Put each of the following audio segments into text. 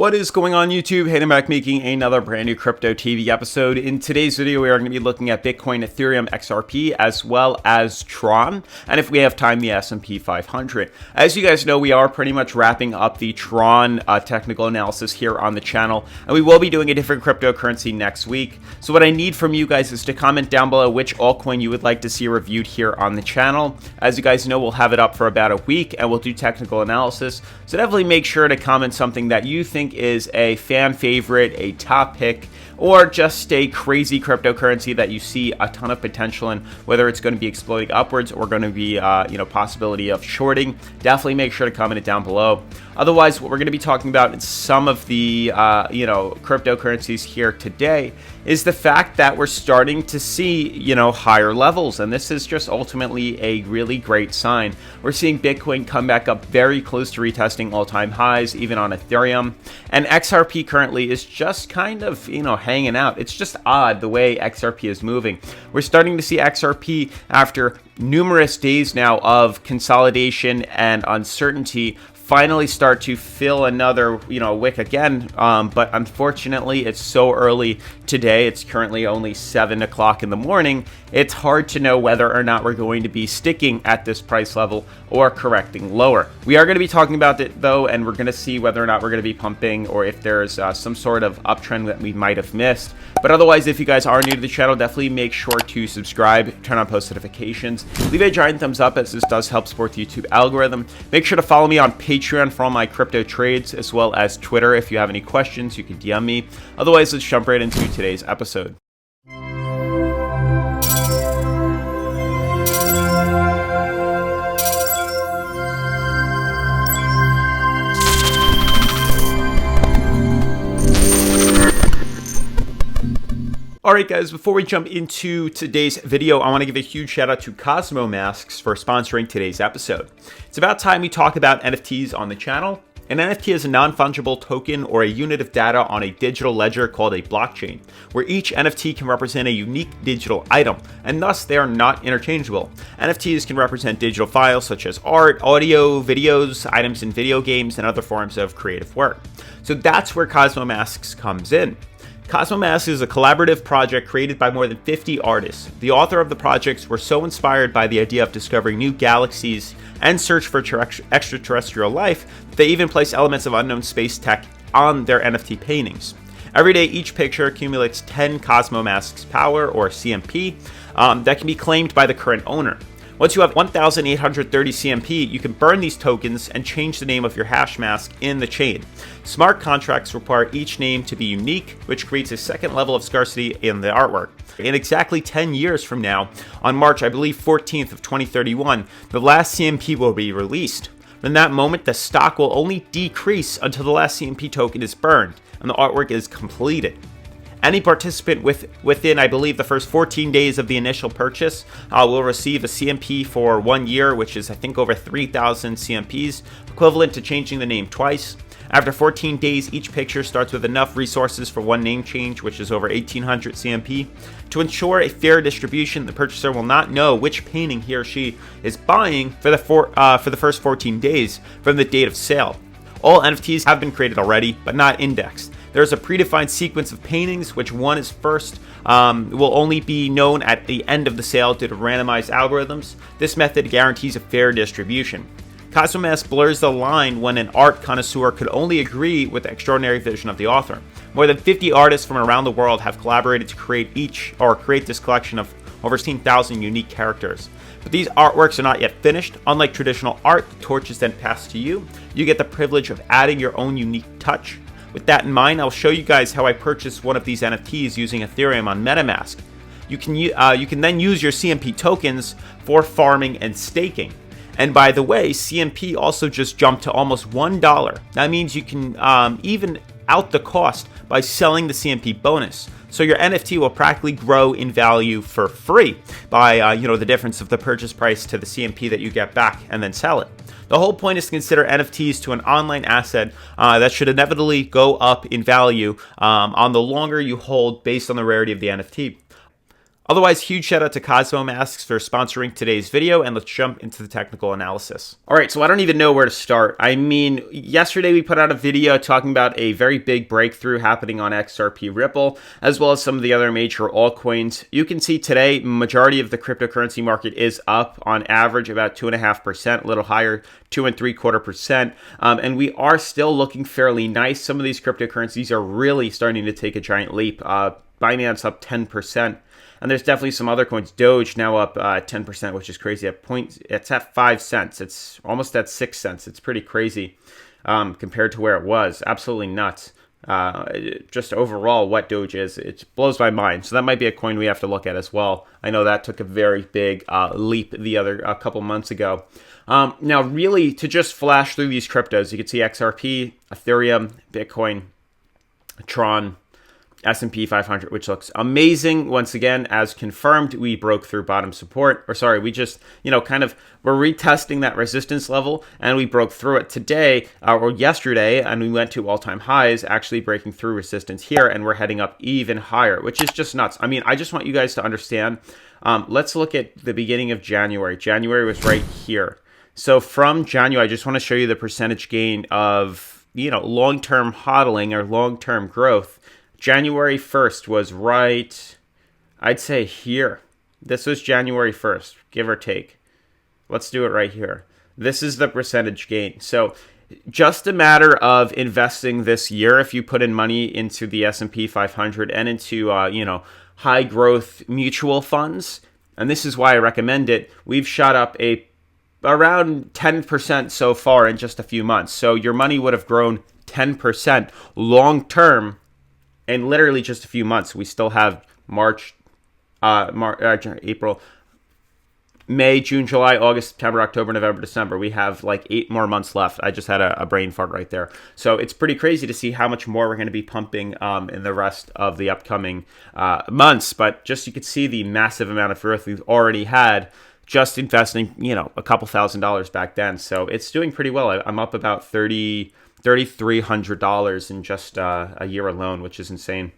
What is going on YouTube? Hayden back making another brand new Crypto TV episode. In today's video, we are going to be looking at Bitcoin, Ethereum, XRP, as well as Tron, and if we have time, the S&P 500. As you guys know, we are pretty much wrapping up the Tron technical analysis here on the channel, and we will be doing a different cryptocurrency next week. So what I need from you guys is to comment down below which altcoin you would like to see reviewed here on the channel. As you guys know, we'll have it up for about a week, and we'll do technical analysis. So definitely make sure to comment something that you think is a fan favorite, a top pick, or just a crazy cryptocurrency that you see a ton of potential in, whether it's going to be exploding upwards or going to be possibility of shorting. Definitely make sure to comment it down below. Otherwise, what we're going to be talking about in some of the cryptocurrencies here today is the fact that we're starting to see higher levels, and this is just ultimately a really great sign. We're seeing Bitcoin come back up very close to retesting all-time highs, even on Ethereum, and XRP currently is just kind of hanging out. It's just odd the way XRP is moving. We're starting to see XRP after numerous days now of consolidation and uncertainty finally start to fill another wick again, but unfortunately it's so early today. It's currently only 7 o'clock in the morning. It's hard to know whether or not we're going to be sticking at this price level or correcting lower. We are going to be talking about it though, and we're going to see whether or not we're going to be pumping or if there's some sort of uptrend that we might have missed. But otherwise, if you guys are new to the channel, definitely make sure to subscribe, turn on post notifications, leave a giant thumbs up as this does help support the YouTube algorithm. Make sure to follow me on Patreon for all my crypto trades, as well as Twitter. If you have any questions, you can DM me. Otherwise, let's jump right into today's episode. Alright guys, before we jump into today's video, I want to give a huge shout out to Cosmo Masks for sponsoring today's episode. It's about time we talk about NFTs on the channel. An NFT is a non-fungible token or a unit of data on a digital ledger called a blockchain, where each NFT can represent a unique digital item, and thus they are not interchangeable. NFTs can represent digital files such as art, audio, videos, items in video games, and other forms of creative work. So that's where Cosmo Masks comes in. Cosmo Masks is a collaborative project created by more than 50 artists. The author of the projects were so inspired by the idea of discovering new galaxies and search for extraterrestrial life that they even place elements of unknown space tech on their NFT paintings. Every day, each picture accumulates 10 Cosmo Masks power, or CMP, that can be claimed by the current owner. Once you have 1,830 CMP, you can burn these tokens and change the name of your hash mask in the chain. Smart contracts require each name to be unique, which creates a second level of scarcity in the artwork. In exactly 10 years from now, on March, I believe 14th of 2031, the last CMP will be released. From that moment, the stock will only decrease until the last CMP token is burned and the artwork is completed. Any participant within, I believe, the first 14 days of the initial purchase will receive a CMP for 1 year, which is, I think, over 3,000 CMPs, equivalent to changing the name twice. After 14 days, each picture starts with enough resources for one name change, which is over 1,800 CMP. To ensure a fair distribution, the purchaser will not know which painting he or she is buying for the first 14 days from the date of sale. All NFTs have been created already, but not indexed. There's a predefined sequence of paintings, which one is first will only be known at the end of the sale due to randomized algorithms. This method guarantees a fair distribution. Cosmo Masks blurs the line when an art connoisseur could only agree with the extraordinary vision of the author. More than 50 artists from around the world have collaborated to create this collection of over 16,000 unique characters. But these artworks are not yet finished. Unlike traditional art, the torch is then passed to you. You get the privilege of adding your own unique touch. With that in mind, I'll show you guys how I purchased one of these NFTs using Ethereum on MetaMask. You can then use your CMP tokens for farming and staking. And by the way, CMP also just jumped to almost $1. That means you can even out the cost by selling the CMP bonus. So your NFT will practically grow in value for free by the difference of the purchase price to the CMP that you get back and then sell it. The whole point is to consider NFTs to an online asset that should inevitably go up in value on the longer you hold based on the rarity of the NFT. Otherwise, huge shout out to Cosmo Masks for sponsoring today's video, and let's jump into the technical analysis. All right, so I don't even know where to start. I mean, yesterday we put out a video talking about a very big breakthrough happening on XRP Ripple, as well as some of the other major altcoins. You can see today, majority of the cryptocurrency market is up on average about 2.5%, a little higher, 2.75%. And we are still looking fairly nice. Some of these cryptocurrencies are really starting to take a giant leap. Binance up 10%. And there's definitely some other coins. Doge now up 10%, which is crazy. It's at 5 cents. It's almost at 6 cents. It's pretty crazy compared to where it was. Absolutely nuts. Just overall, what Doge is, it blows my mind. So that might be a coin we have to look at as well. I know that took a very big leap a couple months ago. Now, really, to just flash through these cryptos, you can see XRP, Ethereum, Bitcoin, Tron, S&P 500, which looks amazing. Once again, as confirmed, we broke through bottom support, we just, we're retesting that resistance level, and we broke through it today or yesterday, and we went to all-time highs, actually breaking through resistance here, and we're heading up even higher, which is just nuts. I mean, I just want you guys to understand. Let's look at the beginning of January. January was right here. So from January, I just want to show you the percentage gain of, long-term hodling or long-term growth. January 1st was right, I'd say here. This was January 1st, give or take. Let's do it right here. This is the percentage gain. So just a matter of investing this year, if you put in money into the S&P 500 and into, high growth mutual funds, and this is why I recommend it, we've shot up around 10% so far in just a few months. So your money would have grown 10% long term. In literally just a few months. We still have April, May, June, July, August, September, October, November, December. We have like 8 more months left. I just had a brain fart right there. So it's pretty crazy to see how much more we're going to be pumping in the rest of the upcoming months. But just you could see the massive amount of growth we've already had just investing, a couple $1,000s back then. So it's doing pretty well. I'm up about $3,300 in just a year alone, which is insane.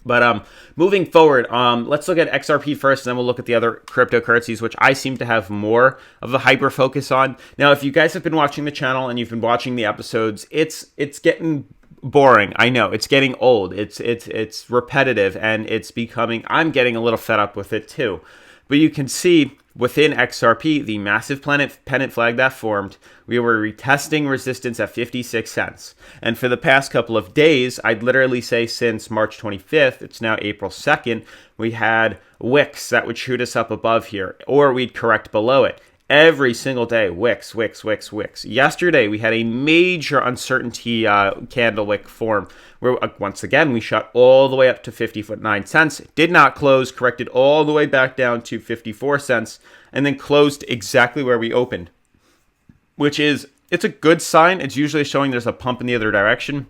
But moving forward, let's look at XRP first, and then we'll look at the other cryptocurrencies, which I seem to have more of a hyper focus on. Now, if you guys have been watching the channel and you've been watching the episodes, it's getting boring. I know it's getting old. It's repetitive, and it's becoming. I'm getting a little fed up with it too. But you can see within XRP, the massive pennant flag that formed, we were retesting resistance at 56 cents. And for the past couple of days, I'd literally say since March 25th, it's now April 2nd, we had wicks that would shoot us up above here, or we'd correct below it. Every single day, wicks, wicks, wicks, wicks. Yesterday, we had a major uncertainty candle wick form where, once again, we shot all the way up to 50.9 cents. Did not close, corrected all the way back down to 54 cents, and then closed exactly where we opened, which is, it's a good sign. It's usually showing there's a pump in the other direction.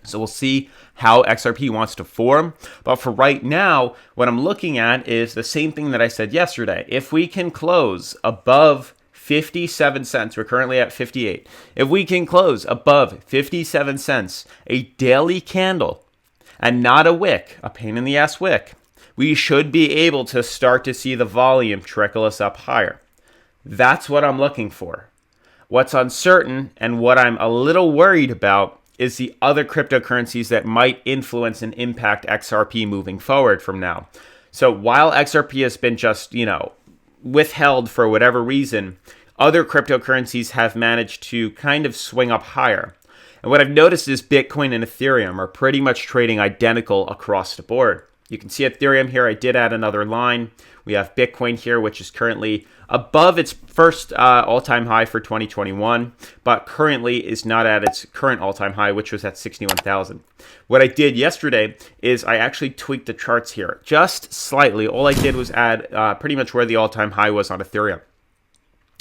So we'll see how XRP wants to form. But for right now, what I'm looking at is the same thing that I said yesterday. If we can close above 57 cents, we're currently at 58. If we can close above 57 cents, a daily candle, and not a wick, a pain in the ass wick, we should be able to start to see the volume trickle us up higher. That's what I'm looking for. What's uncertain and what I'm a little worried about is the other cryptocurrencies that might influence and impact XRP moving forward from now. So while XRP has been just, withheld for whatever reason, other cryptocurrencies have managed to kind of swing up higher. And what I've noticed is Bitcoin and Ethereum are pretty much trading identical across the board. You can see Ethereum here. I did add another line. We have Bitcoin here, which is currently above its first all-time high for 2021, but currently is not at its current all-time high, which was at 61,000. What I did yesterday is I actually tweaked the charts here just slightly. All I did was add pretty much where the all-time high was on Ethereum.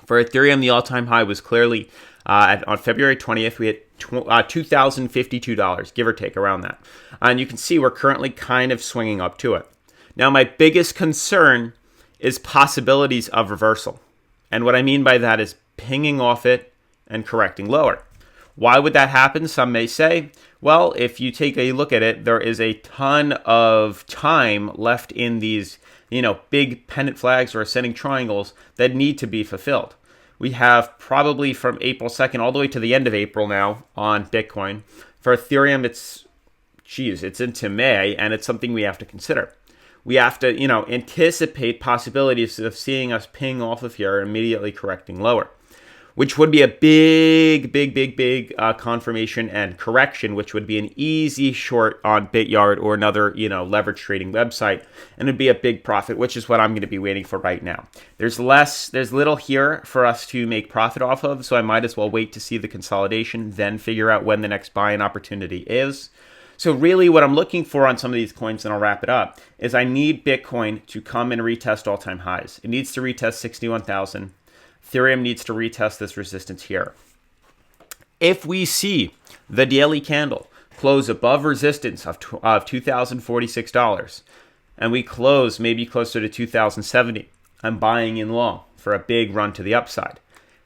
For Ethereum, the all-time high was clearly on February 20th, we had $2,052, give or take, around that. And you can see we're currently kind of swinging up to it. Now, my biggest concern is possibilities of reversal. And what I mean by that is pinging off it and correcting lower. Why would that happen? Some may say, well, if you take a look at it, there is a ton of time left in these big pennant flags or ascending triangles that need to be fulfilled. We have probably from April 2nd all the way to the end of April now on Bitcoin. For Ethereum, it's into May, and it's something we have to consider. We have to, anticipate possibilities of seeing us ping off of here and immediately correcting lower, which would be a big confirmation and correction, which would be an easy short on Bityard or another, leverage trading website, and it'd be a big profit, which is what I'm going to be waiting for right now. There's little here for us to make profit off of, so I might as well wait to see the consolidation, then figure out when the next buy-in opportunity is. So really what I'm looking for on some of these coins, and I'll wrap it up, is I need Bitcoin to come and retest all-time highs. It needs to retest 61,000. Ethereum needs to retest this resistance here. If we see the daily candle close above resistance of $2,046, and we close maybe closer to 2,070, I'm buying in long for a big run to the upside.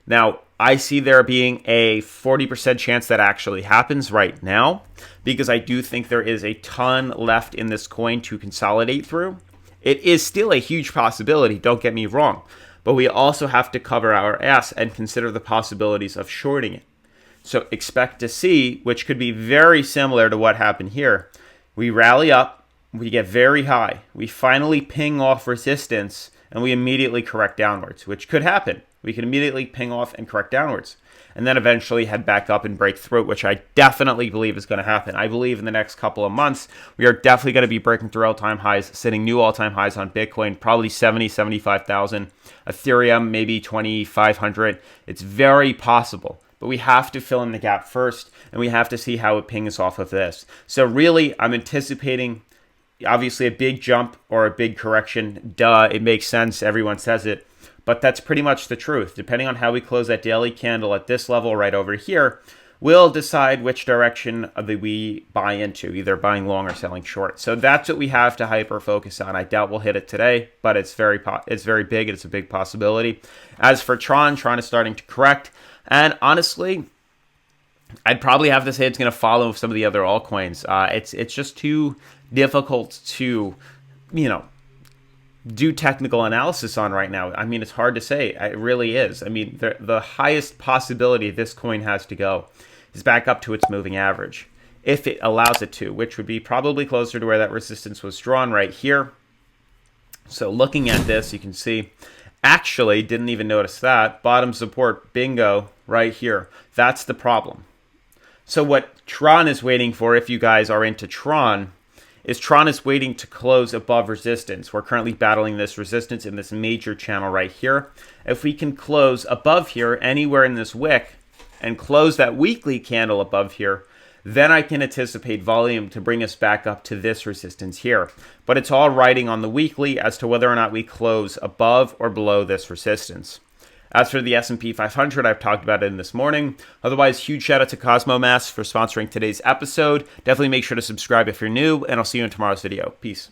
Now, I see there being a 40% chance that actually happens right now, because I do think there is a ton left in this coin to consolidate through. It is still a huge possibility, don't get me wrong, but we also have to cover our ass and consider the possibilities of shorting it. So expect to see, which could be very similar to what happened here. We rally up, we get very high, we finally ping off resistance, and we immediately correct downwards, which could happen. We can immediately ping off and correct downwards, and then eventually head back up and break through it, which I definitely believe is going to happen. I believe in the next couple of months, we are definitely going to be breaking through all-time highs, setting new all-time highs on Bitcoin, probably 70, 75,000. Ethereum, maybe 2,500. It's very possible, but we have to fill in the gap first, and we have to see how it pings off of this. So really, I'm anticipating, obviously, a big jump or a big correction. Duh, it makes sense. Everyone says it. But that's pretty much the truth. Depending on how we close that daily candle at this level right over here, we'll decide which direction we buy into, either buying long or selling short. So that's what we have to hyper focus on. I doubt we'll hit it today, but it's very big. It's a big possibility. As for Tron is starting to correct. And honestly, I'd probably have to say it's going to follow some of the other altcoins. It's just too difficult to, do technical analysis on right now. I mean, it's hard to say. It really is. I mean, the highest possibility this coin has to go is back up to its moving average, if it allows it to, which would be probably closer to where that resistance was drawn right here. So looking at this, you can see, actually, didn't even notice that. Bottom support, bingo, right here. That's the problem. So what Tron is waiting for, if you guys are into Tron is waiting to close above resistance. We're currently battling this resistance in this major channel right here. If we can close above here, anywhere in this wick, and close that weekly candle above here, then I can anticipate volume to bring us back up to this resistance here. But it's all riding on the weekly as to whether or not we close above or below this resistance. As for the S&P 500, I've talked about it in this morning. Otherwise, huge shout out to Cosmomass for sponsoring today's episode. Definitely make sure to subscribe if you're new, and I'll see you in tomorrow's video. Peace.